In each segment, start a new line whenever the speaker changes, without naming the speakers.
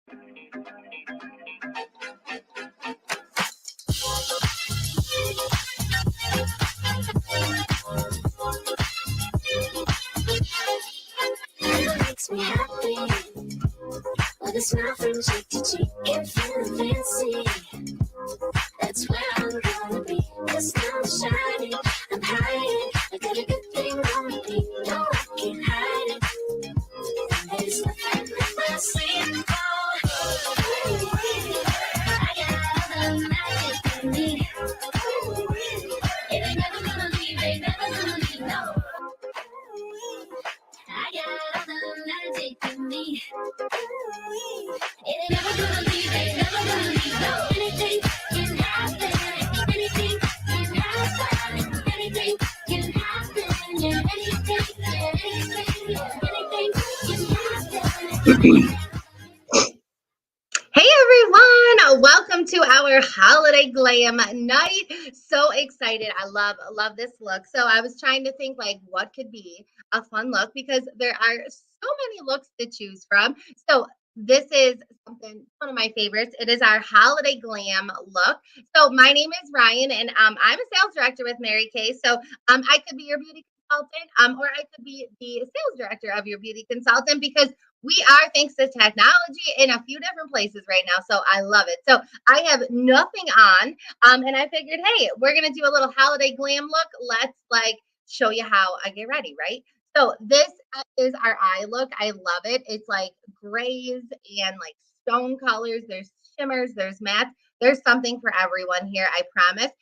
Makes me happy with a smile from cheek to cheek and feeling fancy. That's where I'm gonna be. The sun's shining, I'm hiding. I got a good thing on me. No, I can't hide it. There's nothing but sleep. I got all the magic in me. It ain't never gonna leave, ain't never gonna leave, no. I got all the magic in me. It ain't never gonna leave, ain't never gonna leave, no. Anything can happen, anything can happen, anything can happen, yeah, anything, yeah, anything, yeah, anything can happen. Hey everyone, welcome to our holiday glam night. So excited. I love this look. So I was trying to think like what could be a fun look because there are so many looks to choose from. So this is one of my favorites. It is our holiday glam look. So my name is Ryan and I'm a sales director with Mary Kay. So I could be your beauty consultant or I could be the sales director of your beauty consultant because we are, thanks to technology, in a few different places right now. So I love it. So I have nothing on. And I figured, hey, we're going to do a little holiday glam look. Let's like show you how I get ready, right? So this is our eye look. I love it. It's like grays and like stone colors. There's shimmers, there's mattes. There's something for everyone here, I promise.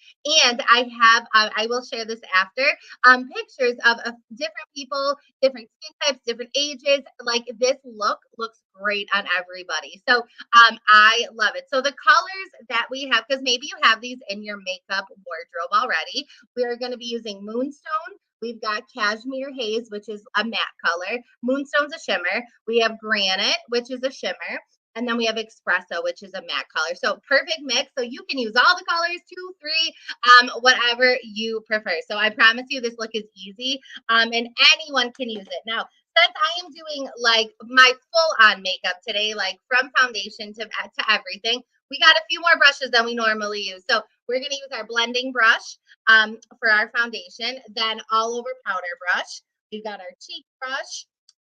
And I have, I will share this after, pictures of different people, different skin types, different ages. Like this look looks great on everybody. So I love it. So the colors that we have, because maybe you have these in your makeup wardrobe already, we are going to be using Moonstone. We've got Cashmere Haze, which is a matte color. Moonstone's a shimmer. We have Granite, which is a shimmer. And then we have Espresso, which is a matte color. So perfect mix. So you can use all the colors, 2, 3, whatever you prefer. So I promise you this look is easy and anyone can use it. Now, since I am doing like my full on makeup today, like from foundation to everything, we got a few more brushes than we normally use. So we're going to use our blending brush for our foundation, then all over powder brush. We've got our cheek brush,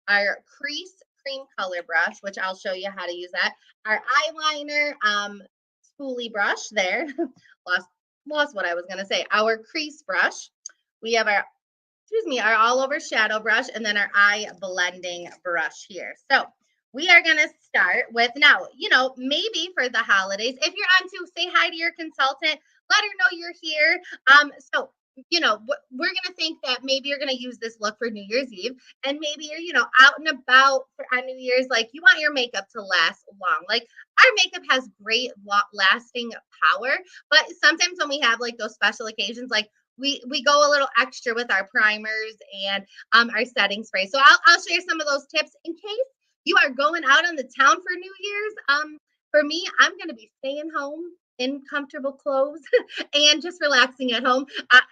our crease cream color brush, which I'll show you how to use that. Our eyeliner spoolie brush there. lost what I was going to say. Our crease brush. We have our all over shadow brush and then our eye blending brush here. So we are going to start with now, maybe for the holidays, if you're on to say hi to your consultant, let her know you're here. So we're going to think that maybe you're going to use this look for New Year's Eve and maybe you're, out and about on New Year's, like you want your makeup to last long. Like our makeup has great lasting power, but sometimes when we have like those special occasions, like we go a little extra with our primers and our setting spray. So I'll share some of those tips in case you are going out on the town for New Year's. For me, I'm going to be staying home in comfortable clothes and just relaxing at home.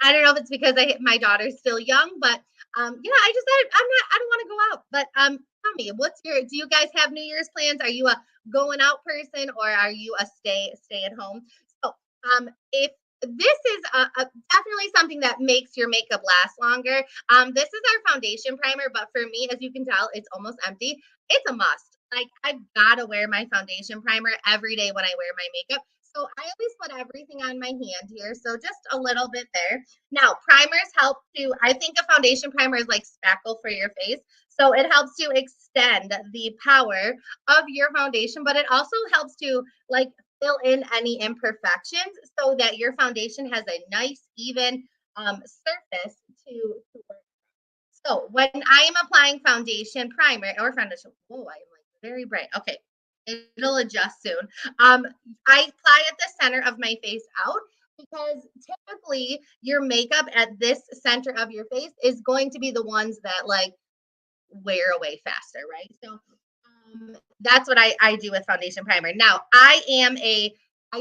I don't know if it's because my daughter's still young, but I don't want to go out. But tell me, do you guys have New Year's plans? Are you a going out person or are you a stay at home? So if this is definitely something that makes your makeup last longer. This is our foundation primer, but for me, as you can tell, it's almost empty. It's a must. Like I've got to wear my foundation primer every day when I wear my makeup. So I always put everything on my hand here. So just a little bit there. Now, primers help I think a foundation primer is like spackle for your face. So it helps to extend the power of your foundation, but it also helps to like fill in any imperfections so that your foundation has a nice, even surface to work. So when I am applying foundation primer or foundation, I'm like very bright. Okay, it'll adjust soon. I apply at the center of my face out because typically your makeup at this center of your face is going to be the ones that like wear away faster, right? So that's what I do with foundation primer. Now I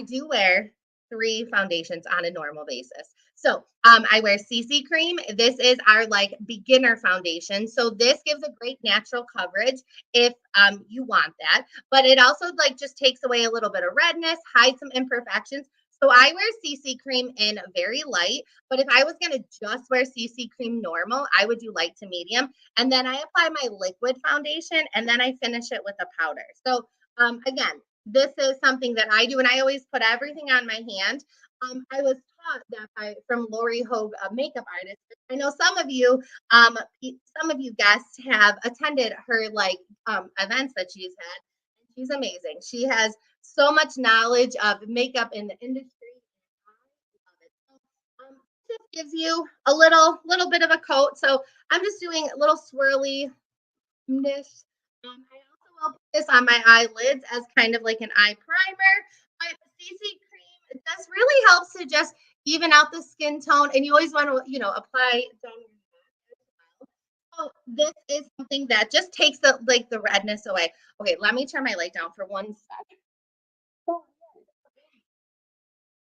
do wear 3 foundations on a normal basis.
So I wear CC cream. This is our like beginner foundation. So this gives a great natural coverage if you want that, but it also like just takes away a little bit of redness, hides some imperfections. So I wear CC cream in very light, but if I was going to just wear CC cream normal, I would do light to medium. And then I apply my liquid foundation and then I finish it with a powder. So again, this is something that I do, and I always put everything on my hand. I was taught that from Lori Hogue, a makeup artist. I know some of you guests have attended her like events that she's had. She's amazing. She has so much knowledge of makeup in the industry. I love it. So, just gives you a little bit of a coat. So I'm just doing a little swirly this. I also will put this on my eyelids as kind of like an eye primer. But CC cream, it just really helps to just even out the skin tone. And you always want to, apply down your neck as well. So this is something that just takes the redness away. Okay, let me turn my light down for 1 second.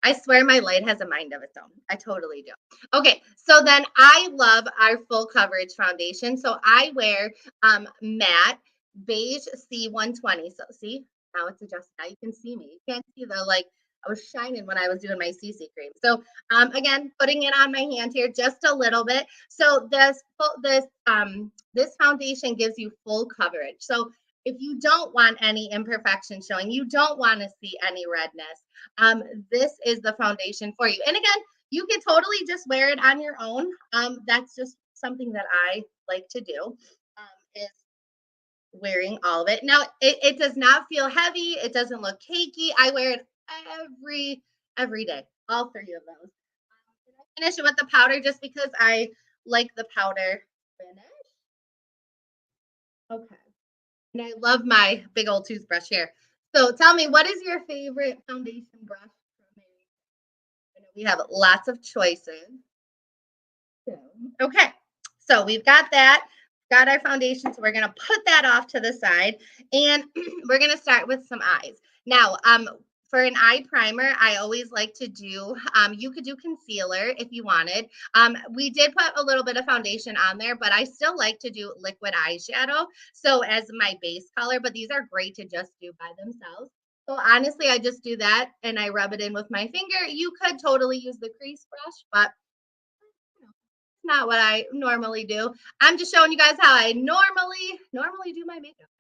I swear my light has a mind of its own. I totally do. Okay, so then I love our full coverage foundation. So I wear matte beige C120. So see, now it's adjusted. Now you can see me. You can't see the like I was shining when I was doing my CC cream. So again, putting it on my hand here just a little bit. So this foundation gives you full coverage. So if you don't want any imperfection showing, you don't want to see any redness, this is the foundation for you. And again, you can totally just wear it on your own. That's just something that I like to do, is wearing all of it. Now, it does not feel heavy. It doesn't look cakey. I wear it every day, all 3 of those. I finish it with the powder just because I like the powder finish. Okay. And I love my big old toothbrush here. So tell me, what is your favorite foundation brush from Mary? I know we have lots of choices. Okay, so we've got that, got our foundation. So we're gonna put that off to the side, and we're gonna start with some eyes. Now, for an eye primer, I always like to do, you could do concealer if you wanted. We did put a little bit of foundation on there, but I still like to do liquid eyeshadow. So as my base color, but these are great to just do by themselves. So honestly, I just do that and I rub it in with my finger. You could totally use the crease brush, but not what I normally do. I'm just showing you guys how I normally do my makeup.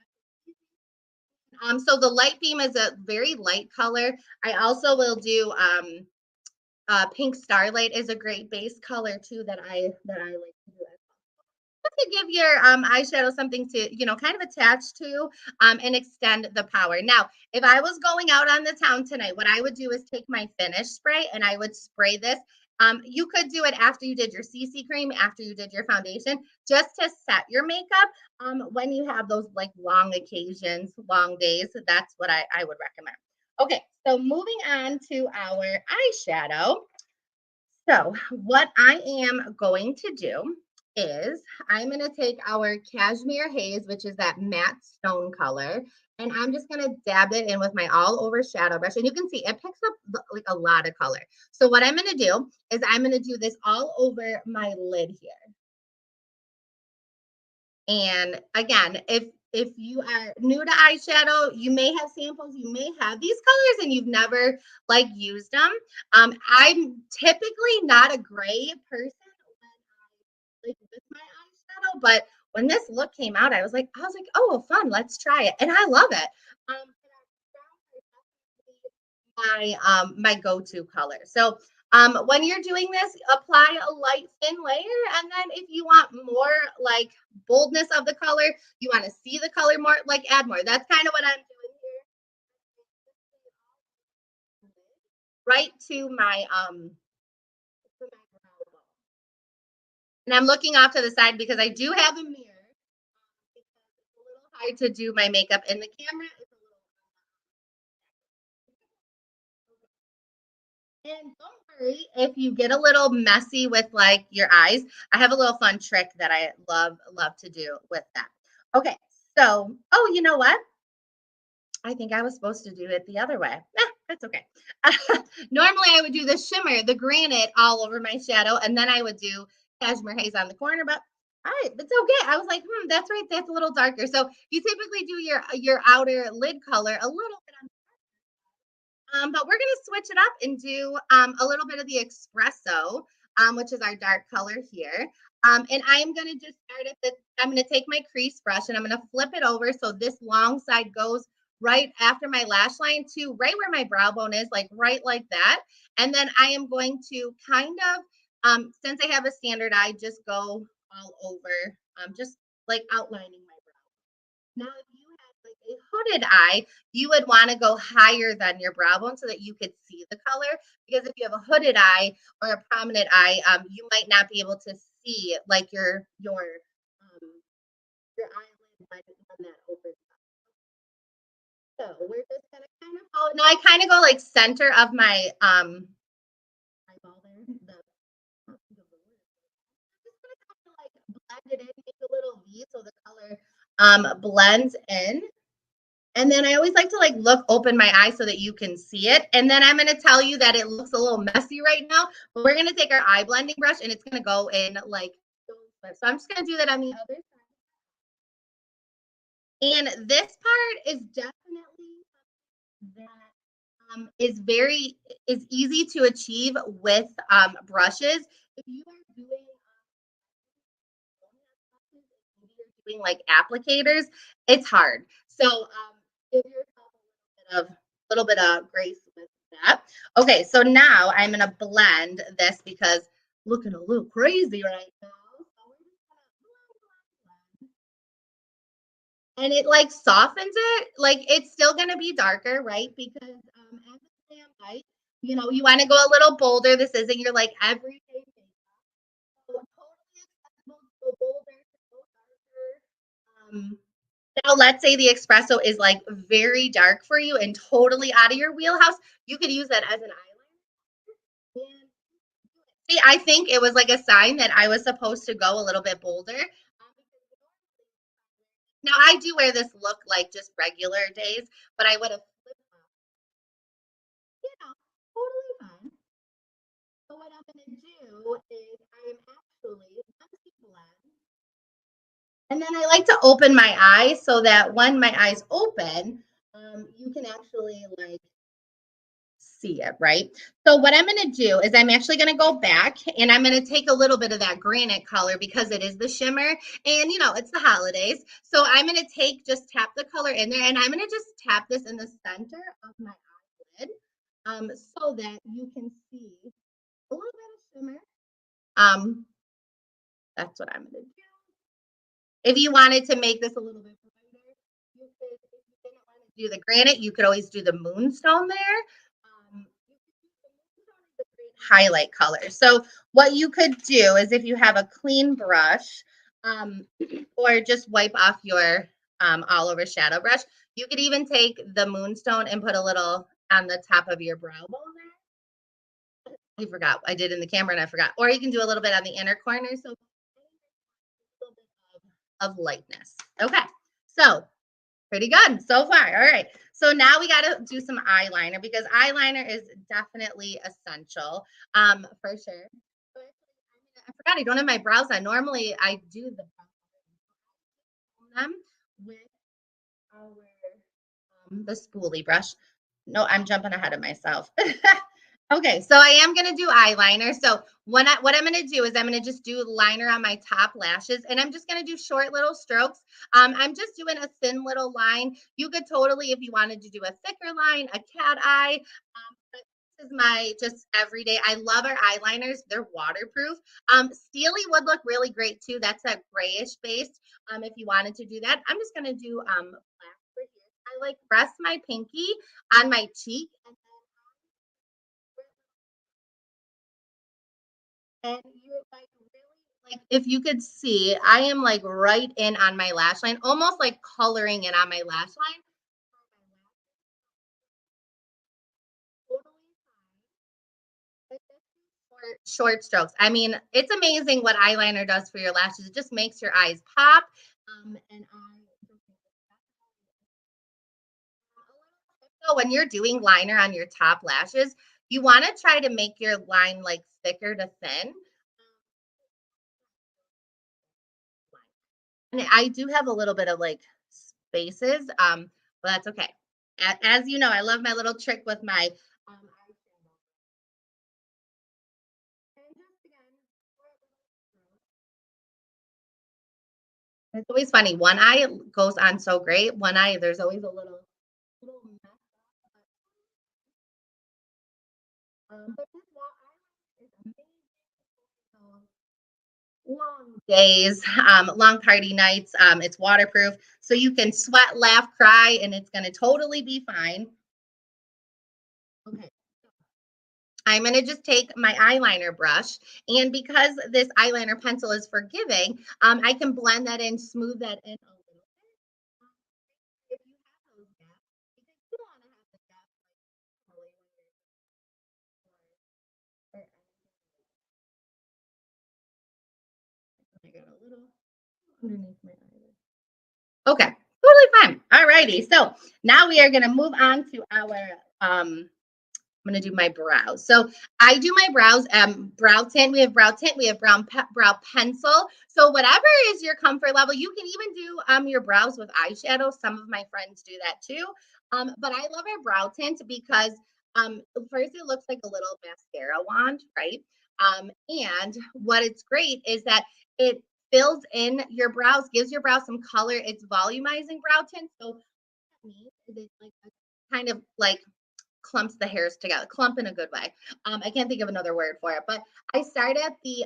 So the light beam is a very light color. I also will do pink starlight is a great base color too that I like to do as well. To give your eyeshadow something to kind of attach to and extend the power. Now, if I was going out on the town tonight, what I would do is take my finish spray and I would spray this. You could do it after you did your CC cream, after you did your foundation, just to set your makeup. When you have those like long occasions, long days, that's what I would recommend. Okay, so moving on to our eyeshadow. So what I am going to do is I'm going to take our Cashmere Haze, which is that matte stone color, and I'm just going to dab it in with my all over shadow brush. And you can see it picks up like a lot of color. So what I'm going to do is I'm going to do this all over my lid here. And again, if you are new to eyeshadow, you may have samples, you may have these colors and you've never like used them. I'm typically not a gray person when I like with my eyeshadow, but when this look came out, I was like, oh, fun, let's try it. And I love it. My go-to color. So when you're doing this, apply a light thin layer, and then if you want more like boldness of the color, you want to see the color more, like add more. That's kind of what I'm doing here. Right to my brow bone. And I'm looking off to the side because I do have a mirror. Because it's a little hard to do my makeup in the camera. It's a little And don't worry if you get a little messy with like your eyes. I have a little fun trick that I love to do with that. Okay, so you know what? I think I was supposed to do it the other way. That's okay. Normally, I would do the shimmer, the granite all over my shadow, and then I would do cashmere haze on the corner. But all right, it's okay. I was like, that's right. That's a little darker. So you typically do your outer lid color a little bit on. But we're gonna switch it up and do a little bit of the espresso, which is our dark color here. And I'm gonna just start at the. I'm gonna take my crease brush and I'm gonna flip it over so this long side goes right after my lash line to right where my brow bone is, like right like that. And then I am going to kind of, since I have a standard eye, just go all over, just like outlining my brow. Now, if you had like a hooded eye, you would want to go higher than your brow bone so that you could see the color. Because if you have a hooded eye or a prominent eye, you might not be able to see like um your eyelid when that opens up. So we're just gonna kind of follow. Now I kind of go like center of my eyeball there. Just gonna kind of like blend it in, make a little V so the color blends in. And then I always like to like look open my eye so that you can see it. And then I'm going to tell you that it looks a little messy right now, but we're going to take our eye blending brush and it's going to go in like so. I'm just going to do that on the other side. And this part is definitely that is very is easy to achieve with brushes. If you are doing like applicators, it's hard. So give yourself a little bit of grace with that. Okay, so now I'm gonna blend this because looking a little crazy right now. So we're just gonna blend. And it like softens it. Like it's still gonna be darker, right? Because as a glam light, you want to go a little bolder. This isn't your like everyday makeup. So totally acceptable to go bolder, to go darker. Now, let's say the espresso is like very dark for you and totally out of your wheelhouse. You could use that as an eyeliner. And see, I think it was like a sign that I was supposed to go a little bit bolder. Now, I do wear this look like just regular days, but I would have flipped up, totally fine. So, what I'm going to do is I'm actually, once you blend, and then I like to open my eyes so that when my eyes open, you can actually like see it, right? So what I'm going to do is I'm actually going to go back and I'm going to take a little bit of that granite color because it is the shimmer and it's the holidays. So I'm going to just tap the color in there and I'm going to just tap this in the center of my eyelid so that you can see a little bit of shimmer. That's what I'm going to do. If you wanted to make this a little bit brighter, you could, if you didn't want to do the granite, you could always do the moonstone there. Highlight color. So what you could do is if you have a clean brush or just wipe off your all over shadow brush, you could even take the moonstone and put a little on the top of your brow bone there. I forgot. I did in the camera and I forgot. Or you can do a little bit on the inner corner. So a little bit of lightness. Okay. So pretty good so far. All right. So now we got to do some eyeliner because eyeliner is definitely essential for sure. I forgot I don't have my brows on. Normally I do them with the spoolie brush. No, I'm jumping ahead of myself. Okay, so I am going to do eyeliner. So what I'm going to do is I'm going to just do liner on my top lashes and I'm just going to do short little strokes. I'm just doing a thin little line. You could totally, if you wanted to do a thicker line, a cat eye. But this is my just everyday. I love our eyeliners. They're waterproof. Steely would look really great too. That's that grayish base. If you wanted to do that, I'm just going to do black for here. I like rest my pinky on my cheek and you're like really like if you could see, I am like right in on my lash line, almost like coloring it on my lash line. Totally fine. Short strokes. I mean, it's amazing what eyeliner does for your lashes. It just makes your eyes pop. And I So when you're doing liner on your top lashes, you want to try to make your line like thicker to thin. And I do have a little bit of like spaces, but that's okay. As you know, I love my little trick with my and just again, it's always funny. One eye goes on so great. One eye, there's always a little mess up. But this wall eye is amazing. Long days, long party nights. It's waterproof, so you can sweat, laugh, cry, and it's going to totally be fine. Okay. I'm going to just take my eyeliner brush, and because this eyeliner pencil is forgiving, I can blend that in, smooth that in a little bit. If you have those gaps, because you don't want to have the gaps like really when you're or I got a little underneath my eyelid. Okay, totally fine. All righty. So now we are going to move on to our I'm gonna do my brows. So I do my brows, brow tint. We have brow tint. We have brow pencil. So whatever is your comfort level, you can even do your brows with eyeshadow. Some of my friends do that too. But I love our brow tint because first it looks like a little mascara wand, right? And what it's great is that it fills in your brows, gives your brows some color. It's volumizing brow tint. So what that means is it's like a kind of like clumps the hairs together, clump in a good way. I can't think of another word for it, but I start at the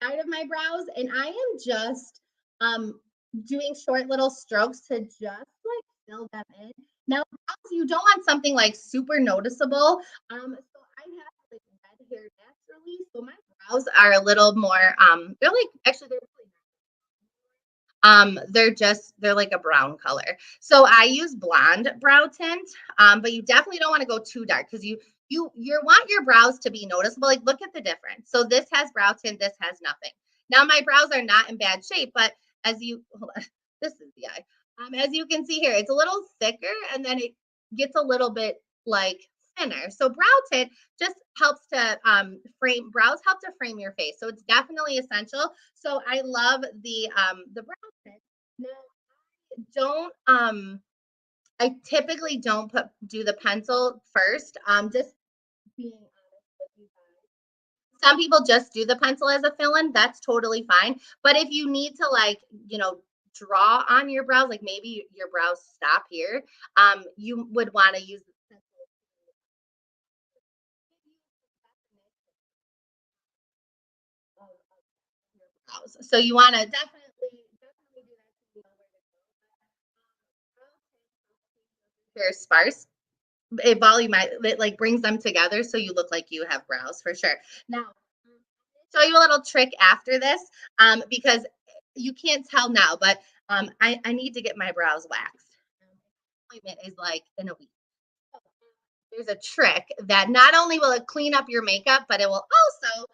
side of my brows and I am just doing short little strokes to just like fill them in. Now, you don't want something like super noticeable. So I have like red hair naturally, so my brows are a little more they're like actually they're really they're like a brown color. So I use blonde brow tint, but you definitely don't want to go too dark because you want your brows to be noticeable. Like look at the difference. So this has brow tint, this has nothing. Now my brows are not in bad shape, but as you hold on, this is the eye. As you can see here, it's a little thicker and then it gets a little bit like thinner. So brow tint just helps to frame brows help to frame your face. So it's definitely essential. So I love the brow tint. Now don't I typically don't do the pencil first. Just being honest with you guys. Some people just do the pencil as a fill-in. That's totally fine. But if you need to like, draw on your brows, like maybe your brows stop here, you would want to use the pencil of your brows. So you want to definitely do that to know where to go. They're sparse. It volume it like brings them together so you look like you have brows for sure. Now, show you a little trick after this because you can't tell now, but I need to get my brows waxed. Appointment is like in a week. There's a trick that not only will it clean up your makeup, but it will also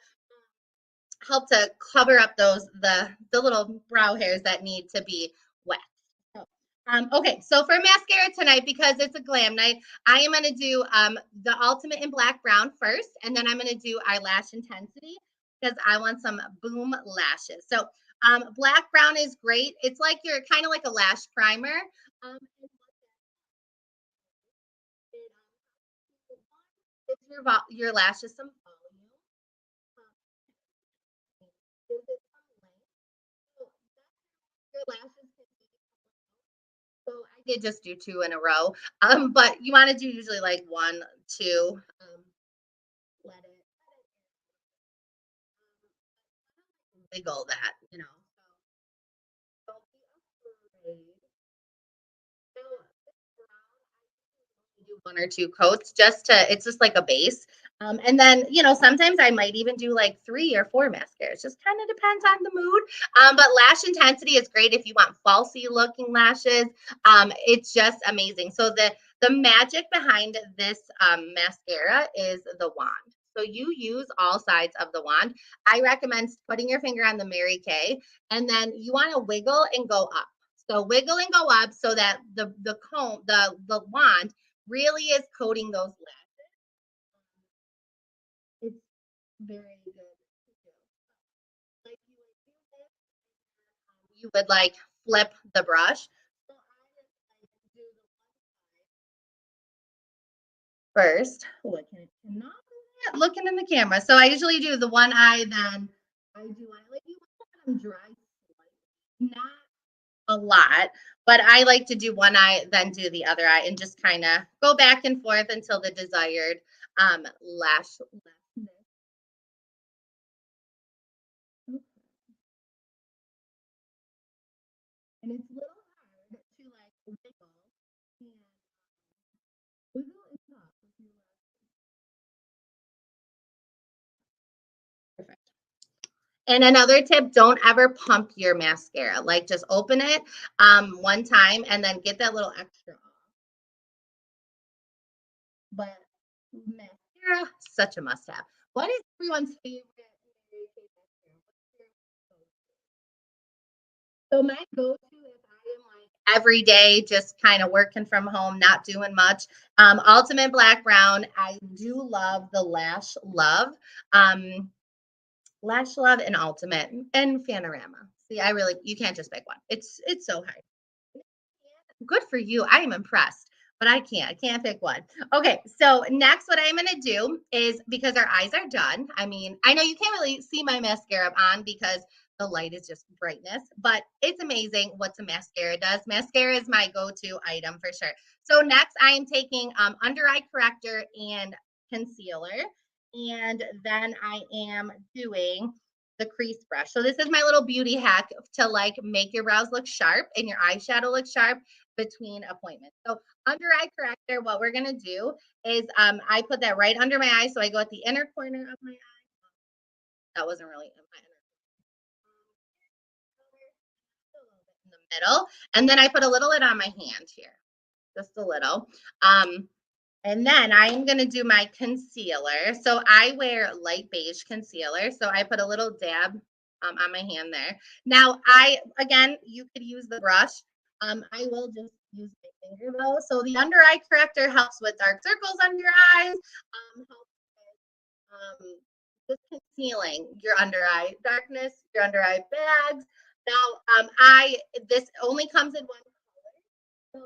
help to cover up the little brow hairs that need to be wet. So, okay, so for mascara tonight, because it's a glam night, I am going to do the Ultimate in Black Brown first, and then I'm going to do Eyelash Intensity because I want some boom lashes. So Black Brown is great. It's like you're kind of like a lash primer. Um, gives your lashes some volume. Gives it some length. So your lashes can so I did just do two in a row. But you want to do usually like one, two. Let it wiggle that, So don't be afraid. So do one or two coats just to it's just like a base. And then, sometimes I might even do like 3 or 4 mascaras. Just kind of depends on the mood. But lash intensity is great if you want falsy looking lashes. It's just amazing. So the magic behind this mascara is the wand. So you use all sides of the wand. I recommend putting your finger on the Mary Kay, and then you want to wiggle and go up. So wiggle and go up so that the comb, the wand really is coating those lashes. It's very good to do. Like you would like flip the brush. So I just like do the first. Oh, I cannot looking in the camera. So I usually do the one eye, then I do I like you let them dry slightly. Not a lot, but I like to do one eye, then do the other eye, and just kind of go back and forth until the desired lash. And it's a little hard to like wiggle and wiggle and pop. Perfect. And another tip, don't ever pump your mascara. Like just open it one time and then get that little extra off. But mascara, such a must have. What is everyone's favorite Mary Kay mascara? So my go-to if I am like every day just kind of working from home, not doing much. Ultimate Black Brown. I do love the Um, Lash Love and Ultimate and Panorama. See, I really you can't just pick one. It's so hard. Good for you. I am impressed, but I can't. I can't pick one. Okay, so next, what I'm going to do is because our eyes are done. I mean, I know you can't really see my mascara on because the light is just brightness, but it's amazing what the mascara does. Mascara is my go-to item for sure. So next, I am taking under eye corrector and concealer, and then I am doing the crease brush. So this is my little beauty hack to like make your brows look sharp and your eyeshadow look sharp between appointments. So under eye corrector, what we're gonna do is I put that right under my eye. So I go at the inner corner of my eye. That wasn't really in my inner in the middle. And then I put a little bit on my hand here. Just a little. And then I am going to do my concealer. So I wear light beige concealer. So I put a little dab on my hand there. Now, again, you could use the brush. I will just use my finger though. So the under eye corrector helps with dark circles under your eyes, helps with concealing your under eye darkness, your under eye bags. Now, this only comes in one color. So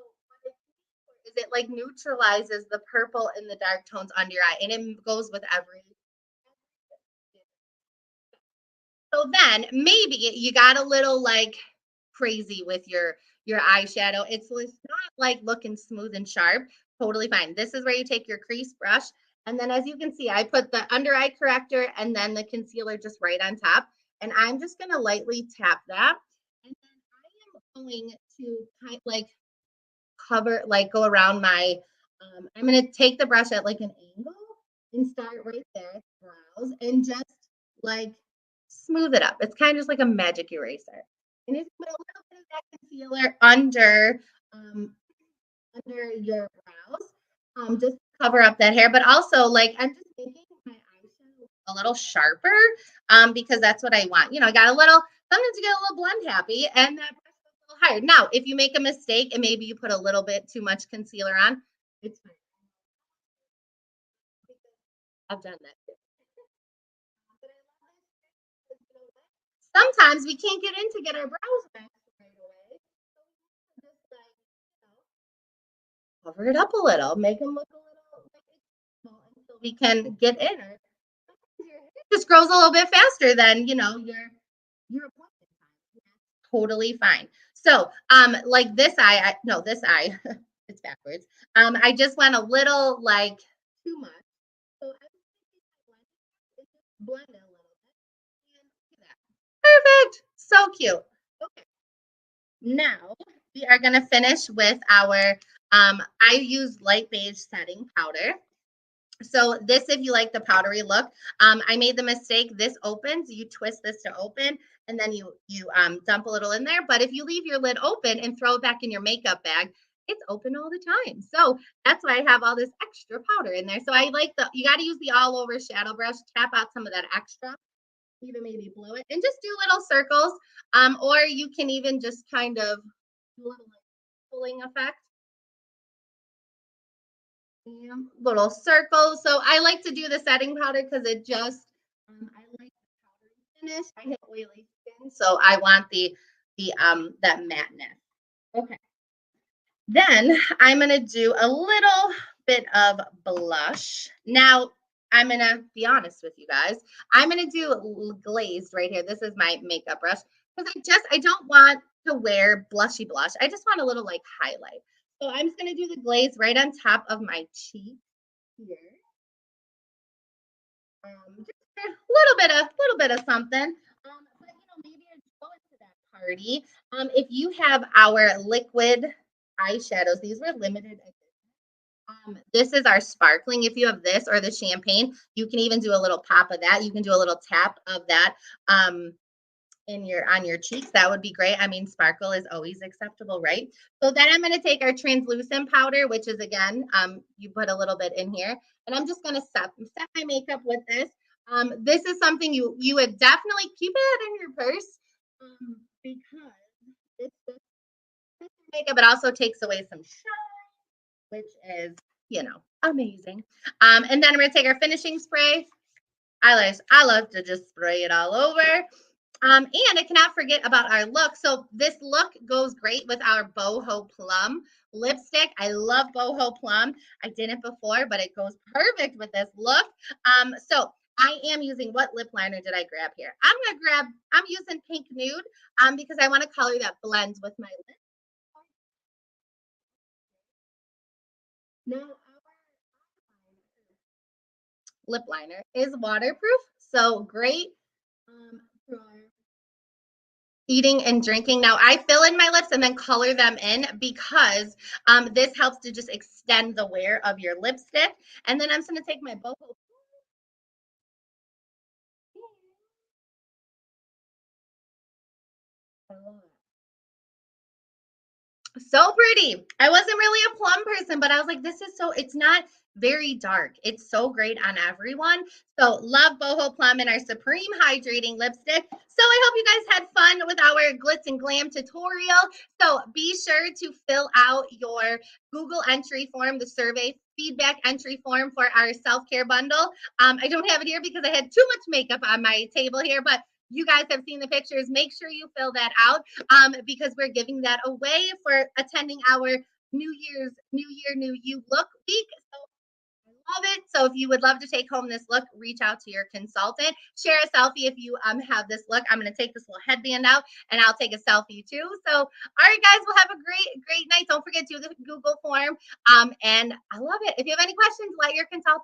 is it like neutralizes the purple and the dark tones under your eye, and it goes with every. So then maybe you got a little like crazy with your eyeshadow. It's not like looking smooth and sharp. Totally fine. This is where you take your crease brush, and then as you can see, I put the under eye corrector and then the concealer just right on top, and I'm just gonna lightly tap that, and then I am going to kind like cover, like go around my, I'm going to take the brush at like an angle and start right there at the brows and just like smooth it up. It's kind of just like a magic eraser. And just put a little bit of that concealer um, under your brows, just cover up that hair. But also, like I'm just making my eyeshadow a little sharper, because that's what I want. I got a little. Sometimes you get a little blend happy, and that brush goes a little higher. Now, if you make a mistake and maybe you put a little bit too much concealer on, it's fine. I've done that too. Sometimes we can't get in to get our brows waxed right away. So just like, cover it up a little, make them look a little like it's small until we can get in. Or your hair just grows a little bit faster than your appointment time. That's totally fine. So, like this eye, no, this eye, it's backwards. I just went a little like too much. So I just blend it a little bit. And look at that. Perfect. So cute. Okay. Now we are going to finish with our, I use light beige setting powder. So this, if you like the powdery look, I made the mistake. This opens, you twist this to open, and then you dump a little in there. But if you leave your lid open and throw it back in your makeup bag, it's open all the time. So that's why I have all this extra powder in there. So I like you got to use the all over shadow brush, tap out some of that extra, even maybe blow it, and just do little circles. Or you can even just kind of do a little like pulling effect. little circles. So I like to do the setting powder because it just, I like the powdery finish. I have oily skin, so I want that matteness. Okay. Then I'm gonna do a little bit of blush. Now I'm gonna be honest with you guys. I'm gonna do glazed right here. This is my makeup brush because I don't want to wear blushy blush. I just want a little like highlight. So I'm just gonna do the glaze right on top of my cheek here. Just a little bit of something. But maybe as you go into that party, if you have our liquid eyeshadows, these were limited edition. This is our sparkling. If you have this or the champagne, you can even do a little pop of that. You can do a little tap of that. On your cheeks, that would be great. I mean, sparkle is always acceptable, right? So then I'm going to take our translucent powder, which is again, you put a little bit in here, and I'm just going to set my makeup with this. This is something you would definitely keep it in your purse, because it's makeup. It also takes away some shine, which is amazing. And then we're gonna take our finishing spray. I love to just spray it all over. And I cannot forget about our look. So this look goes great with our boho plum lipstick. I love boho plum. I did it before, but it goes perfect with this look. So I am using, what lip liner did I grab here? I'm using Pink Nude because I want a color that blends with my lips. Now our lip liner is waterproof, so great for eating and drinking. Now I fill in my lips and then color them in because this helps to just extend the wear of your lipstick. And then I'm just going to take my boho. So pretty. I wasn't really a plum person, but I was like, it's not very dark. It's so great on everyone. So love boho plum in our supreme hydrating lipstick. So I hope you guys had fun with our glitz and glam tutorial. So be sure to fill out your Google entry form, the survey feedback entry form for our self-care bundle. I don't have it here because I had too much makeup on my table here, but you guys have seen the pictures. Make sure you fill that out because we're giving that away for attending our New Year, New You look week. So I love it. So if you would love to take home this look, reach out to your consultant. Share a selfie if you have this look. I'm going to take this little headband out and I'll take a selfie too. So, all right, guys, we'll have a great night. Don't forget to do the Google form. And I love it. If you have any questions, let your consultant